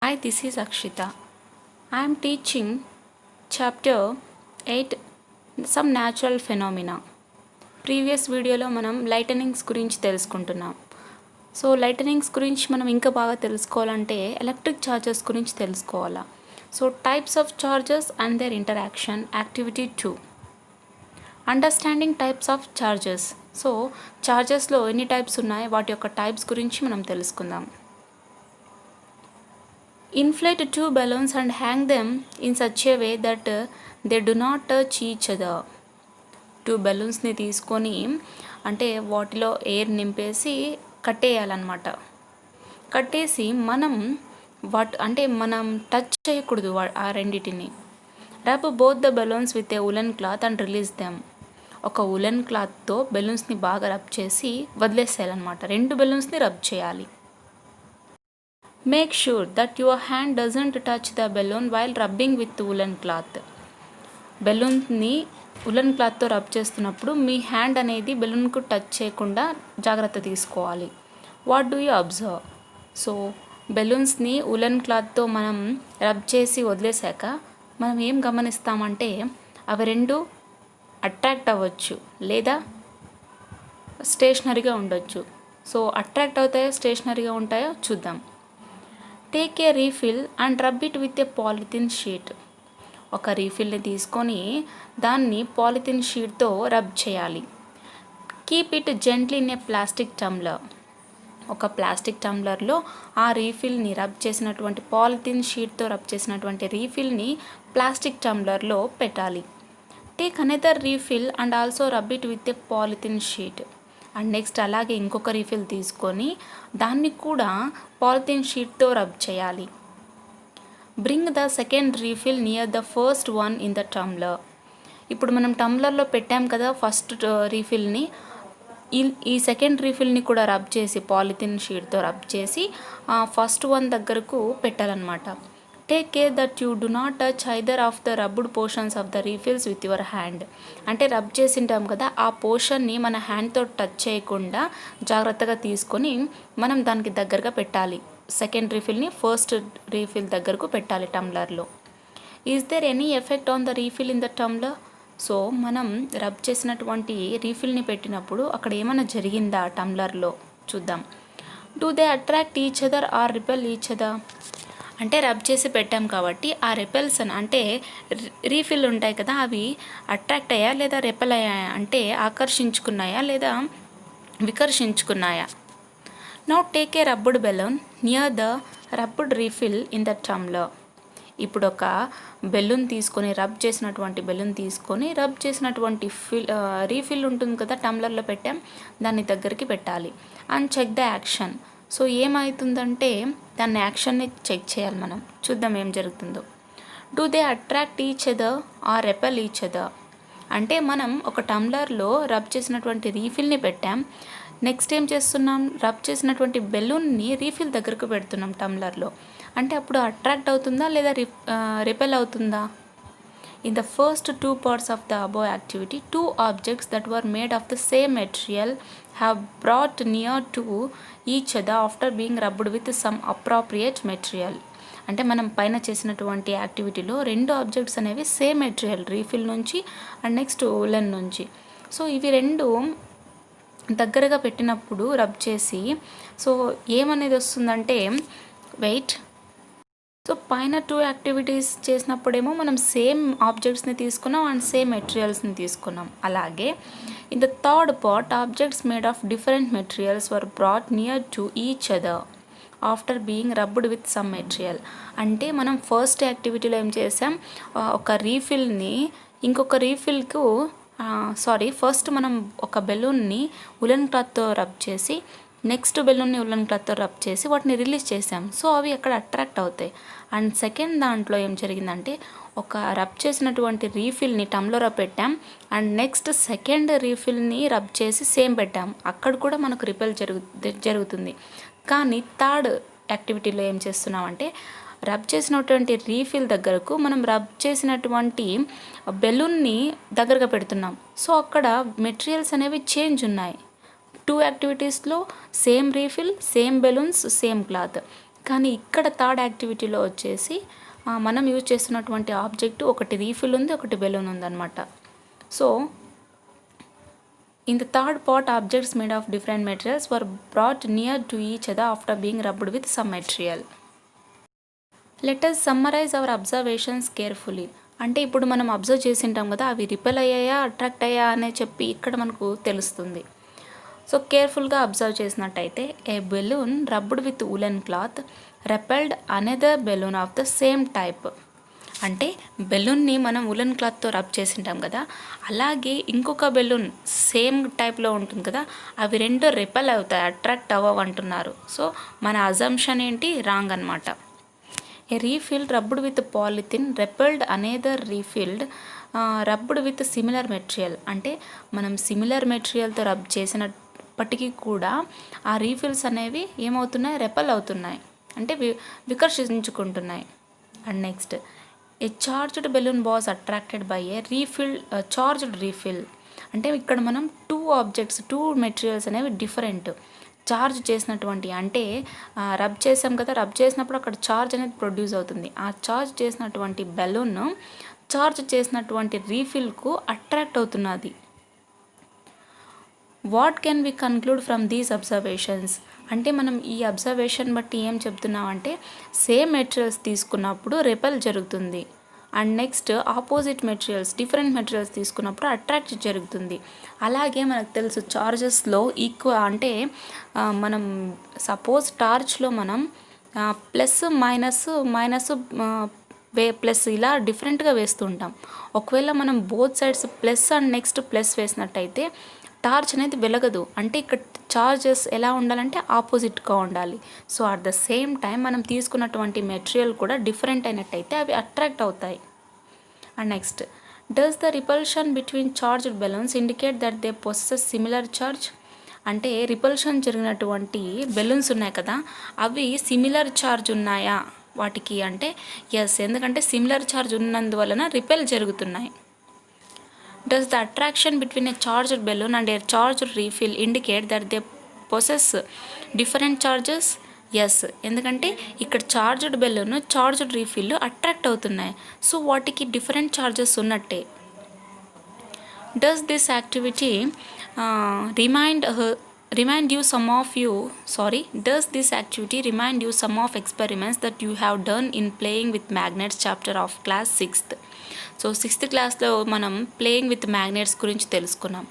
Hi, this is Akshita. I am teaching chapter 8 some natural phenomena. Previous వీడియోలో మనం lightnings గురించి తెలుసుకుంటున్నాం. So lightnings గురించి మనం ఇంకా బాగా తెలుసుకోవాలంటే ఎలక్ట్రిక్ చార్జెస్ గురించి తెలుసుకోవాలా. So types of charges and their interaction activity 2. Understanding types of charges. So చార్జెస్లో ఎన్ని టైప్స్ ఉన్నాయి, వాటి యొక్క టైప్స్ గురించి మనం తెలుసుకుందాం. Inflate 2 balloons and hang them in such a way that they do not touch each other. 2 బెలూన్స్ని తీసుకొని అంటే వాటిలో ఎయిర్ నింపేసి కట్టేయాలన్నమాట. కట్టేసి మనం మనం టచ్ చేయకూడదు ఆ రెండిటిని. Rub both the balloons with a woollen cloth and release them. ఒక ఉలెన్ క్లాత్తో బెలూన్స్ని బాగా రబ్ చేసి వదిలేసేయాలన్నమాట. 2 బెలూన్స్ని రబ్ చేయాలి. Make sure that your hand doesn't touch the balloon while rubbing with woolen cloth. బెలూన్ని ఉలెన్ క్లాత్తో రబ్ చేస్తున్నప్పుడు మీ హ్యాండ్ అనేది బెలూన్కు టచ్ చేయకుండా జాగ్రత్త తీసుకోవాలి. What do you observe? So బెలూన్స్ని ఉలెన్ క్లాత్తో మనం రబ్ చేసి వదిలేశాక మనం ఏం గమనిస్తామంటే అవి రెండు అట్రాక్ట్ అవ్వచ్చు లేదా స్టేషనరీగా ఉండొచ్చు. సో అట్రాక్ట్ అవుతాయో స్టేషనరీగా ఉంటాయో చూద్దాం. Take a refill and rub it with a polythene sheet. ఒక రీఫిల్ని తీసుకొని దాన్ని పాలిథిన్ షీట్తో రబ్ చేయాలి. Keep it gently in a plastic tumbler. ఒక ప్లాస్టిక్ టంబ్లర్లో ఆ రీఫిల్ని రబ్ చేసినటువంటి పాలిథిన్ షీట్తో రబ్ చేసినటువంటి రీఫిల్ని ప్లాస్టిక్ టంబ్లర్లో పెట్టాలి. Take another refill and also rub it with a polythene sheet. And next అలాగే ఇంకొక రీఫిల్ తీసుకొని దాన్ని కూడా పాలిథిన్ షీట్తో రబ్ చేయాలి. Bring the second refill near the first one in the tumbler. ఇప్పుడు మనం టంబ్లర్లో పెట్టాం కదా ఫస్ట్ రీఫిల్ని, ఈ సెకండ్ రీఫిల్ని కూడా రబ్ చేసి పాలిథిన్ షీట్తో రబ్ చేసి ఫస్ట్ వన్ దగ్గరకు పెట్టాలన్నమాట. Take care that you do not touch either of the rubbed portions of the refills with your hand. అంటే రబ్ చేసింటాం కదా ఆ పోర్షన్ని మన హ్యాండ్తో టచ్ చేయకుండా జాగ్రత్తగా తీసుకొని మనం దానికి దగ్గరగా పెట్టాలి. సెకండ్ రీఫిల్ని ఫస్ట్ రీఫిల్ దగ్గరకు పెట్టాలి టంబ్లర్లో. Is there any effect on the refill in the tumbler? So మనం రబ్ చేసినటువంటి రీఫిల్ని పెట్టినప్పుడు అక్కడ ఏమైనా జరిగిందా టంబ్లర్లో చూద్దాం. Do they attract each other or repel each other? అంటే రబ్ చేసి పెట్టాం కాబట్టి ఆ రెపెల్సన్ అంటే రీఫిల్ ఉంటాయి కదా అవి అట్రాక్ట్ అయ్యా లేదా రెపెల్ అయ్యాయా అంటే ఆకర్షించుకున్నాయా లేదా వికర్షించుకున్నాయా? Now take a rubbed balloon near the rubbed refill in the tumbler. ఇప్పుడు ఒక బెలూన్ తీసుకొని రబ్ చేసినటువంటి బెలూన్ తీసుకొని రబ్ చేసినటువంటి రీఫిల్ ఉంటుంది కదా టంబ్లర్లో పెట్టాం దాన్ని దగ్గరికి పెట్టాలి. And check the action. So ఏమవుతుందంటే దాన్ని యాక్షన్ని చెక్ చేయాలి మనం. చూద్దాం ఏం జరుగుతుందో. Do they attract each other or repel each other? అంటే మనం ఒక టంబ్లర్లో రబ్ చేసినటువంటి రీఫిల్ని పెట్టాం. నెక్స్ట్ ఏం చేస్తున్నాం, రబ్ చేసినటువంటి బెలూన్ని రీఫిల్ దగ్గరకు పెడుతున్నాం టంబ్లర్లో. అంటే అప్పుడు అట్రాక్ట్ అవుతుందా లేదా రిపెల్ అవుతుందా? In the first two parts of the above activity, two objects that were made of the same material have brought near to each other after being rubbed with some appropriate material. అంటే మనం పైన చేసినటువంటి యాక్టివిటీలో 2 objects అనేవి same material refill నుంచి and next woollen నుంచి. So ఇవి 2 దగ్గరగా పెట్టినప్పుడు రబ్ చేసి సో ఏమనేది వస్తుందంటే వెయిట్. సో పైన 2 యాక్టివిటీస్ చేసినప్పుడేమో మనం సేమ్ ఆబ్జెక్ట్స్ని తీసుకున్నాం అండ్ సేమ్ మెటీరియల్స్ని తీసుకున్నాం. అలాగే in the third part objects made of different materials were brought near to each other after being rubbed with some material. అంటే మనం ఫస్ట్ యాక్టివిటీలో ఏం చేసాం, ఒక రీఫిల్ని ఇంకొక రీఫిల్కు ఫస్ట్ మనం ఒక బెలూన్ని ఉలెన్ క్లాత్తో రబ్ చేసి నెక్స్ట్ బెలూన్ని ఉలెన్ క్లాత్తో రబ్ చేసి వాటిని రిలీజ్ చేసాం. సో అవి అక్కడ అట్రాక్ట్ అవుతాయి. అండ్ సెకండ్ దాంట్లో ఏం జరిగిందంటే ఒక రబ్ చేసినటువంటి రీఫిల్ని టంబ్లర్లో పెట్టాం అండ్ నెక్స్ట్ సెకండ్ రీఫిల్ని రబ్ చేసి సేమ్ పెట్టాం. అక్కడ కూడా మనకు రిపెల్ జరుగుతుంది. కానీ థర్డ్ యాక్టివిటీలో ఏం చేస్తున్నామంటే రబ్ చేసినటువంటి రీఫిల్ దగ్గరకు మనం రబ్ చేసినటువంటి బెలూన్ని దగ్గరగా పెడుతున్నాం. సో అక్కడ మెటీరియల్స్ అనేవి చేంజ్ ఉన్నాయి. 2 యాక్టివిటీస్లో same refill, same balloons, same cloth. కానీ ఇక్కడ థర్డ్ యాక్టివిటీలో వచ్చేసి మనం యూజ్ చేస్తున్నటువంటి ఆబ్జెక్ట్ ఒకటి రీఫిల్ ఉంది, ఒకటి బెలూన్ ఉందన్నమాట. So in the third part, objects made of different materials were brought near to each other after being rubbed with some material. Let us summarize our observations carefully. అంటే ఇప్పుడు మనం observe చేసి ఉంటాం కదా, అవి రిపెల్ అయ్యాయా attract అయ్యా అనే చెప్పి ఇక్కడ మనకు తెలుస్తుంది. సో కేర్ఫుల్గా అబ్జర్వ్ చేసినట్టయితే a balloon rubbed with woolen cloth repelled another balloon of the same type. అంటే బెలూన్ని మనం ఉలెన్ క్లాత్తో రబ్ చేసి ఉంటాం కదా, అలాగే ఇంకొక బెలూన్ సేమ్ టైప్లో ఉంటుంది కదా, అవి రెండు రిపెల్ అవుతాయి, అట్రాక్ట్ అవ్వవు అంటున్నారు. సో మన అజంప్షన్ ఏంటి, రాంగ్ అనమాట. A refilled rubbed with polythene repelled another refilled rubbed with similar material. అంటే మనం సిమిలర్ మెటీరియల్తో రబ్ చేసినప్పటికీ కూడా ఆ రీఫిల్స్ అనేవి ఏమవుతున్నాయి, రెపెల్ అవుతున్నాయి, అంటే వికర్షించుకుంటున్నాయి. And next a charged balloon was attracted by a charged refill. అంటే ఇక్కడ మనం టూ ఆబ్జెక్ట్స్, టూ మెటీరియల్స్ అనేవి డిఫరెంట్ చార్జ్ చేసినటువంటి, అంటే రబ్ చేసాం కదా, రబ్ చేసినప్పుడు అక్కడ చార్జ్ అనేది ప్రొడ్యూస్ అవుతుంది. ఆ చార్జ్ చేసినటువంటి బెలూన్ చార్జ్ చేసినటువంటి రీఫిల్కు అట్రాక్ట్ అవుతున్నది. What can we conclude from these observations. అంటే మనం ఈ అబ్జర్వేషన్ బట్టి ఏం చెప్తున్నామంటే సేమ్ మెటీరియల్స్ తీసుకున్నప్పుడు రెపెల్ జరుగుతుంది, and next opposite materials, different materials తీసుకున్నప్పుడు అట్రాక్ట్ జరుగుతుంది. అలాగే మనకు తెలుసు చార్జెస్లో అంటే మనం సపోజ్ టార్చ్లో మనం ప్లస్ మైనస్ ప్లస్ ఇలా డిఫరెంట్గా వేస్తూ ఉంటాం. ఒకవేళ మనం both sides plus and next plus వేసినట్టయితే టార్చ్ అనేది వెలగదు. అంటే ఇక్కడ చార్జెస్ ఎలా ఉండాలంటే ఆపోజిట్గా ఉండాలి. So at the same time మనం తీసుకున్నటువంటి మెటీరియల్ కూడా డిఫరెంట్ అయినట్టయితే అవి అట్రాక్ట్ అవుతాయి. And next, does the repulsion between charged balloons indicate that they possess similar charge. అంటే రిపల్షన్ జరిగినటువంటి బెలూన్స్ ఉన్నాయి కదా, అవి సిమిలర్ చార్జ్ ఉన్నాయా వాటికి అంటే ఎస్, ఎందుకంటే సిమిలర్ చార్జ్ ఉన్నందువలన రిపెల్ జరుగుతున్నాయి. Does the attraction between a charged balloon and a charged refill indicate that they possess different charges? Yes, ఎందుకంటే ఇక్కడ charged balloon charged refill attract అవుతున్నాయి, సో వాటికి డిఫరెంట్ చార్జెస్ ఉన్నట్టే. Does this activity remind you some of experiments that you have done in playing with magnets chapter of class 6th. So 6th క్లాస్లో మనం playing with magnets గురించి తెలుసుకున్నాం.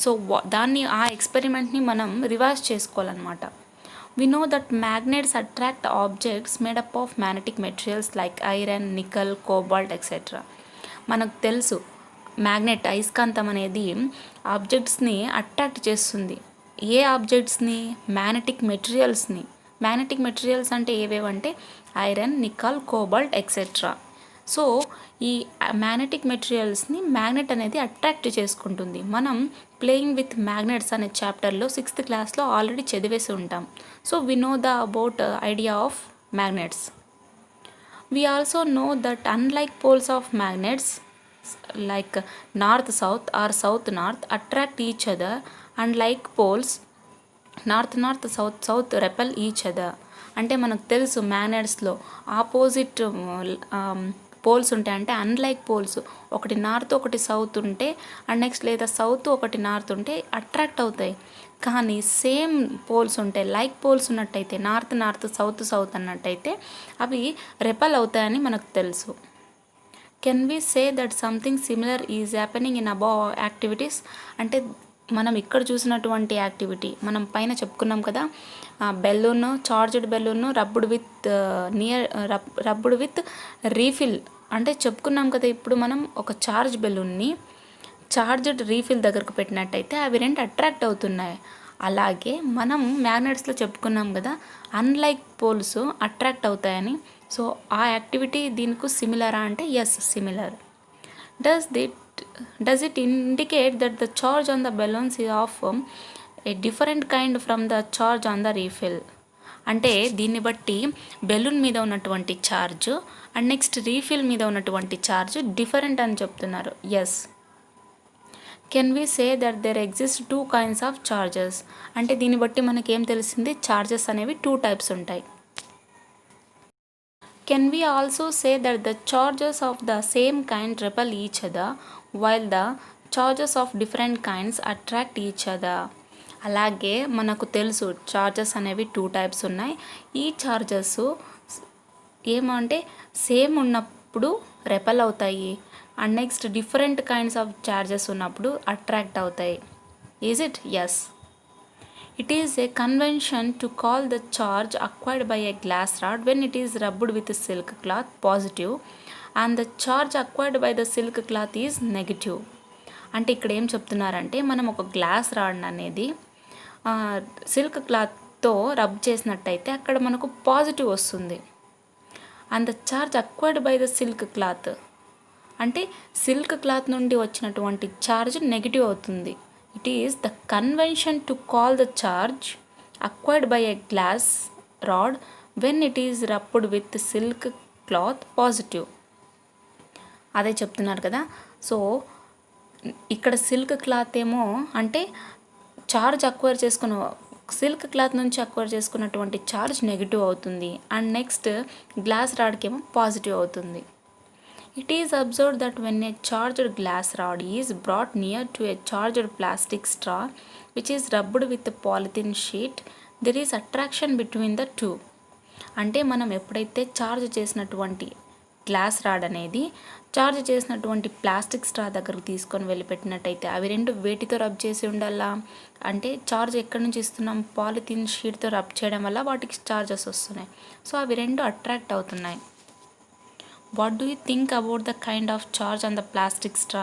So దాన్ని ఆ ఎక్స్పెరిమెంట్ని మనం రివైజ్ చేసుకోవాలన్నమాట. We know that magnets attract objects made up of magnetic materials like iron, nickel, cobalt, etc. మనకు తెలుసు మ్యాగ్నెట్, అయస్కాంతం అనేది ఆబ్జెక్ట్స్ని అట్రాక్ట్ చేస్తుంది. ఏ ఆబ్జెక్ట్స్ని, మ్యాగ్నెటిక్ మెటీరియల్స్ని. మ్యాగ్నెటిక్ మెటీరియల్స్ అంటే ఏవేవంటే iron, nickel, cobalt etcetera. So ఈ మ్యాగ్నెటిక్ మెటీరియల్స్ని మ్యాగ్నెట్ అనేది అట్రాక్ట్ చేసుకుంటుంది. మనం ప్లేయింగ్ విత్ మ్యాగ్నెట్స్ అనే చాప్టర్లో 6th క్లాస్లో ఆల్రెడీ చదివేసి ఉంటాం. So we know the about idea of magnets. We also know that unlike poles of magnets like north south or south north attract each other, and like poles north south repel each other. అంటే మనకు తెలుసు మ్యాగ్నెట్స్లో opposite poles ఉంటాయి. అంటే unlike poles, ఒకటి north ఒకటి south ఉంటే and next లేదా సౌత్ ఒకటి నార్త్ ఉంటే అట్రాక్ట్ అవుతాయి. కానీ సేమ్ పోల్స్ ఉంటాయి, లైక్ పోల్స్ ఉన్నట్టయితే నార్త్ సౌత్ అన్నట్టయితే అవి రెపెల్ అవుతాయని మనకు తెలుసు. Can we say that something similar is happening in above activities. అంటే మనం ఇక్కడ చూసినటువంటి యాక్టివిటీ మనం పైన చెప్పుకున్నాం కదా, balloon, charged balloon rubbed with refill అంటే చెప్పుకున్నాం కదా. ఇప్పుడు మనం ఒక చార్జ్ బెలూన్ని చార్జ్డ్ రీఫిల్ దగ్గరకు పెట్టినట్టయితే అవి రెండు అట్రాక్ట్ అవుతున్నాయి. అలాగే మనం మ్యాగ్నెట్స్లో చెప్పుకున్నాం కదా, అన్లైక్ పోల్స్ అట్రాక్ట్ అవుతాయని. సో ఆ యాక్టివిటీ దీనికి సిమిలరా అంటే yes, similar. Does it indicate that the charge on the balloons is of a different kind from the charge on the refill? అంటే దీన్ని బట్టి బెలూన్ మీద ఉన్నటువంటి ఛార్జ్ అండ్ నెక్స్ట్ రీఫిల్ మీద ఉన్నటువంటి ఛార్జ్ డిఫరెంట్ అని చెప్తున్నారు. Yes. Can we say that there exist 2 kinds of charges. అంటే దీన్ని బట్టి మనకి ఏం తెలిసింది, చార్జెస్ అనేవి 2 types ఉంటాయి. Can we also say that the charges of the same kind repel each other while the charges of different kinds attract each other? అలాగే మనకు తెలుసు చార్జెస్ అనేవి 2 టైప్స్ ఉన్నాయి. ఈ చార్జెస్ ఏమంటే సేమ్ ఉన్నప్పుడు రెపెల్ అవుతాయి and next different kinds of charges ఉన్నప్పుడు అట్రాక్ట్ అవుతాయి. Is it? Yes. It is a convention to call the charge acquired by a glass rod when it is rubbed with a silk cloth positive and the charge acquired by the silk cloth is negative. అంటే ఇక్కడ ఏం చెప్తున్నారంటే మనం ఒక glass rod అనేది silk క్లాత్తో rub చేసినట్టయితే అక్కడ మనకు పాజిటివ్ వస్తుంది. And the charge acquired by the silk cloth అంటే సిల్క్ క్లాత్ నుండి వచ్చినటువంటి చార్జ్ నెగిటివ్ అవుతుంది. It is the convention to call the charge acquired by a glass rod when it is rubbed with silk cloth positive. అదే చెప్తున్నారు కదా. So ఇక్కడ silk cloth ఏమో అంటే చార్జ్ అక్వైర్ చేసుకున్న సిల్క్ క్లాత్ నుంచి అక్వైర్ చేసుకున్నటువంటి చార్జ్ నెగిటివ్ అవుతుంది అండ్ నెక్స్ట్ గ్లాస్ రాడ్కి ఏమో పాజిటివ్ అవుతుంది. It is observed that when a charged glass rod is brought near to a charged plastic straw which is rubbed with a polythene sheet, there is attraction between the two. అంటే మనం ఎప్పుడైతే charge చేసినటువంటి glass rod అనేది charge చేసినటువంటి plastic straw దగ్గరకు తీసుకొని వెళ్ళి పెట్టినట్టయితే అవి రెండు వేటితో రబ్ చేసి ఉండాలా అంటే చార్జ్ ఎక్కడి నుంచి ఇస్తున్నాం పాలిథిన్ షీట్తో రబ్ చేయడం వల్ల వాటికి చార్జెస్ వస్తున్నాయి. సో అవి రెండు అట్రాక్ట్ అవుతున్నాయి. What do you think about the kind of charge on the plastic straw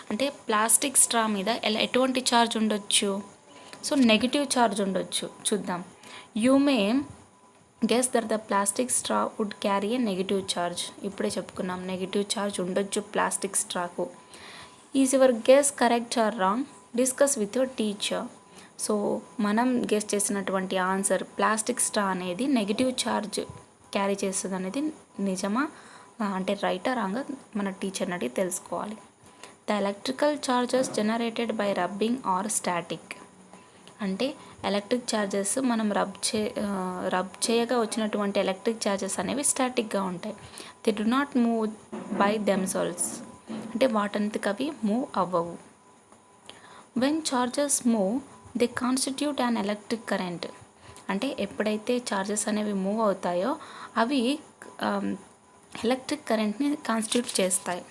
అంటే ప్లాస్టిక్ స్ట్రా మీద ఎటువంటి చార్జ్ ఉండొచ్చు? సో నెగిటివ్ చార్జ్ ఉండొచ్చు. చూద్దాం. You may guess that the plastic straw would carry a negative charge. ఇప్పుడే చెప్పుకున్నాం negative charge ఉండొచ్చు plastic స్ట్రాకు. Is your guess correct or wrong? Discuss with your teacher. సో మనం గెస్ చేసినటువంటి ఆన్సర్ ప్లాస్టిక్ స్ట్రా అనేది నెగిటివ్ చార్జ్ క్యారీ చేస్తుంది అనేది నిజమా అంటే రైటా రాంగా మన టీచర్ని అడిగి తెలుసుకోవాలి. The electrical charges generated by rubbing are static అంటే ఎలక్ట్రిక్ చార్జెస్ మనం రబ్ చేయగా వచ్చినటువంటి ఎలక్ట్రిక్ చార్జెస్ అనేవి స్టాటిక్గా ఉంటాయి. They do not move by themselves అంటే వాటంతకు అవి మూవ్ అవ్వవు. When charges move they constitute an electric current అంటే ఎప్పుడైతే చార్జెస్ అనేవి మూవ్ అవుతాయో అవి ఎలక్ట్రిక్ కరెంట్ని కాన్స్టిట్యూట్ చేస్తాయి.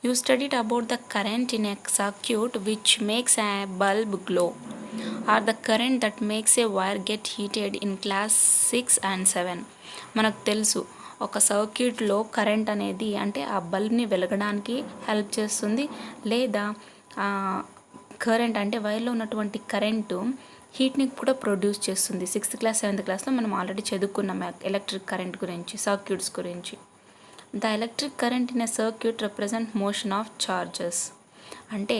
You studied about the current in a circuit which makes a bulb glow or the current that makes a wire get heated in class 6 and 7. మనకు తెలుసు ఒక సర్క్యూట్లో కరెంట్ అనేది అంటే ఆ బల్బ్ని వెలగడానికి హెల్ప్ చేస్తుంది లేదా కరెంట్ అంటే వైర్లో ఉన్నటువంటి కరెంటు హీట్ని కూడా ప్రొడ్యూస్ చేస్తుంది. 6th class 7th classలో మనం ఆల్రెడీ చదువుకున్నాం ఎలక్ట్రిక్ కరెంట్ గురించి సర్క్యూట్స్ గురించి. The electric current in a circuit represent motion of charges అంటే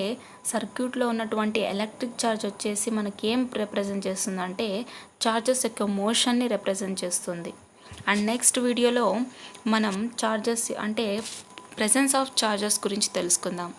సర్క్యూట్లో ఉన్నటువంటి ఎలక్ట్రిక్ ఛార్జ్ వచ్చేసి మనకి ఏం రిప్రజెంట్ చేస్తుంది అంటే చార్జెస్ యొక్క మోషన్ని రిప్రజెంట్ చేస్తుంది. అండ్ నెక్స్ట్ వీడియోలో మనం చార్జెస్ అంటే ప్రెజెన్స్ ఆఫ్ చార్జెస్ గురించి తెలుసుకుందాం.